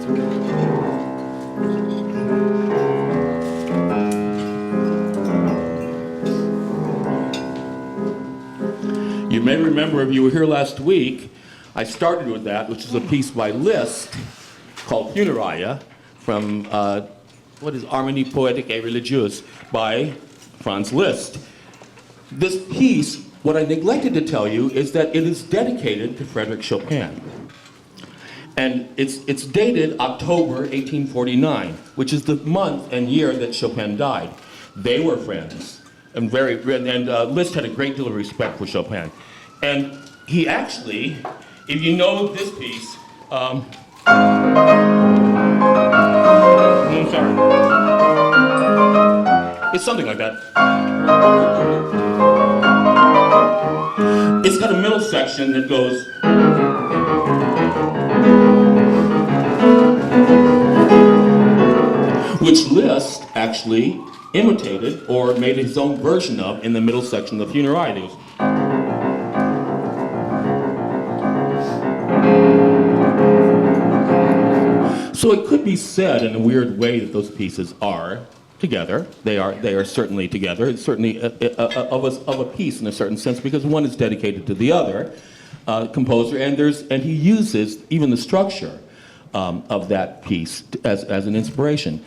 You may remember, if you were here last week, I started with that, which is a piece by Liszt called Funeraria from what is Harmonie Poétique et Religieuse by Franz Liszt. This piece, what I neglected to tell you, is that it is dedicated to Frédéric Chopin. And it's dated October 1849, which is the month and year that Chopin died. They were friends, and Liszt had a great deal of respect for Chopin. And he actually, if you know this piece, I'm sorry. It's something like that. It's got a middle section that goes. Which Liszt actually imitated or made his own version of in the middle section of the Funeraria. So it could be said in a weird way that those pieces are together. They are certainly together. It's certainly of a piece in a certain sense, because one is dedicated to the other composer, and he uses even the structure of that piece as an inspiration.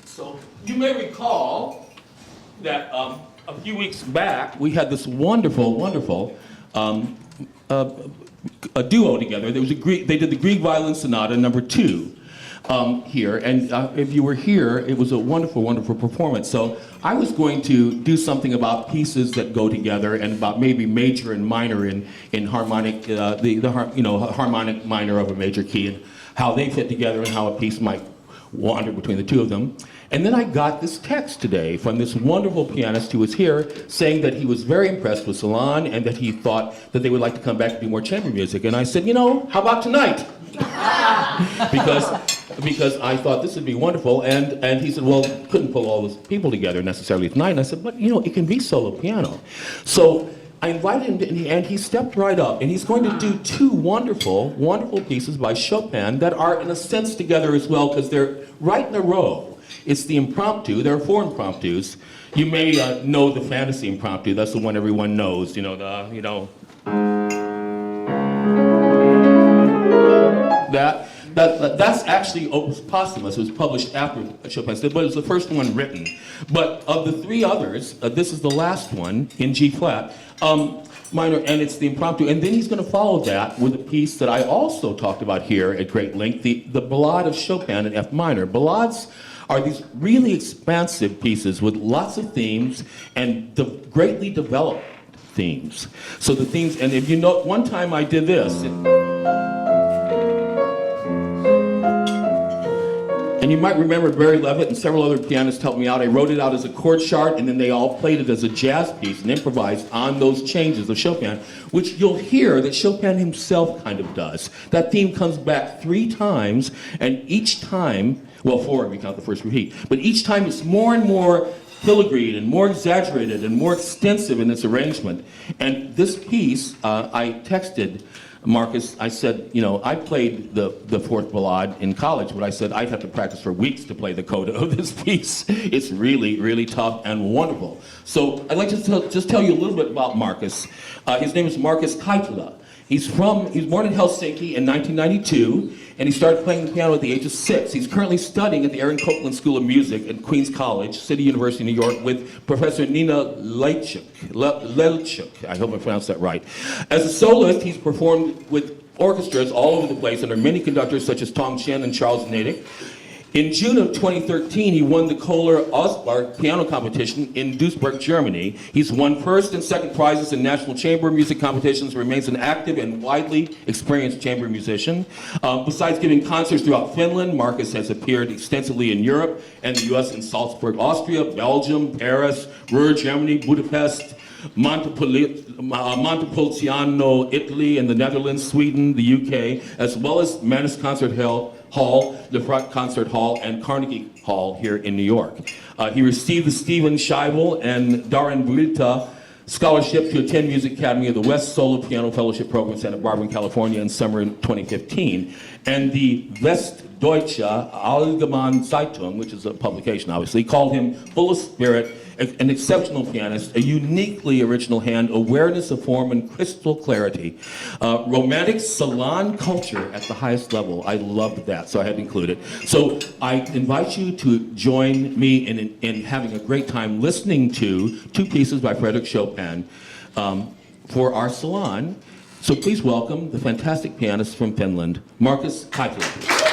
So you may recall that a few weeks back we had this wonderful a duo together. They did the Grieg Violin Sonata No. 2 here, and if you were here, it was a wonderful performance. So I was going to do something about pieces that go together, and about maybe major and minor in harmonic, harmonic minor of a major key, and how they fit together, and how a piece might wander between the two of them. And then I got this text today from this wonderful pianist who was here, saying that he was very impressed with Salon, and that he thought that they would like to come back and do more chamber music. And I said, how about tonight? because I thought this would be wonderful. And he said, well, couldn't pull all those people together necessarily tonight. And I said, but it can be solo piano. So I invited him, and he stepped right up, and he's going to do two wonderful pieces by Chopin that are in a sense together as well, because they're right in a row. It's the impromptu. There are four impromptus. You may know the fantasy impromptu. That's the one everyone knows. That's actually posthumous. It was published after Chopin's death, but it was the first one written. But of the three others, this is the last one in G flat. Minor, and it's the impromptu, and then he's going to follow that with a piece that I also talked about here at great length, the Ballade of Chopin in F minor. Ballades are these really expansive pieces with lots of themes and greatly developed themes. So the themes, and if you know, one time I did this. And you might remember Barry Levitt and several other pianists helped me out. I wrote it out as a chord chart, and then they all played it as a jazz piece and improvised on those changes of Chopin, which you'll hear that Chopin himself kind of does. That theme comes back 3 times, and each time, well, 4 if you count the first repeat, but each time it's more and more filigreed and more exaggerated and more extensive in its arrangement. And this piece, I texted Markus, I said, I played the fourth ballade in college, but I said I'd have to practice for weeks to play the coda of this piece. It's really tough and wonderful. So I'd like to just tell you a little bit about Markus. His name is Markus Kaitila. He's born in Helsinki in 1992, and he started playing the piano at the age of 6. He's currently studying at the Aaron Copland School of Music at Queens College, City University, New York, with Professor Nina Lelchuk. I hope I pronounced that right. As a soloist, he's performed with orchestras all over the place under many conductors such as Tom Chen and Charles Nadick. In June of 2013, he won the Kohler Osbar piano competition in Duisburg, Germany. He's won first and second prizes in national chamber music competitions, remains an active and widely experienced chamber musician. Besides giving concerts throughout Finland, Markus has appeared extensively in Europe and the US in Salzburg, Austria, Belgium, Paris, Ruhr, Germany, Budapest, Montepulciano, Italy, and the Netherlands, Sweden, the UK, as well as Manus Concert Hall, the Front Concert Hall, and Carnegie Hall here in New York. He received the Stephen Scheibel and Darren Wilta scholarship to attend Music Academy of the West Solo Piano Fellowship Program in Santa Barbara, California in summer 2015. And the Westdeutsche Allgemeine Zeitung, which is a publication obviously, called him full of spirit, an exceptional pianist, a uniquely original hand, awareness of form and crystal clarity. Romantic salon culture at the highest level. I loved that, so I had to include it. So I invite you to join me in having a great time listening to two pieces by Frédéric Chopin for our salon. So please welcome the fantastic pianist from Finland, Markus Kaitila.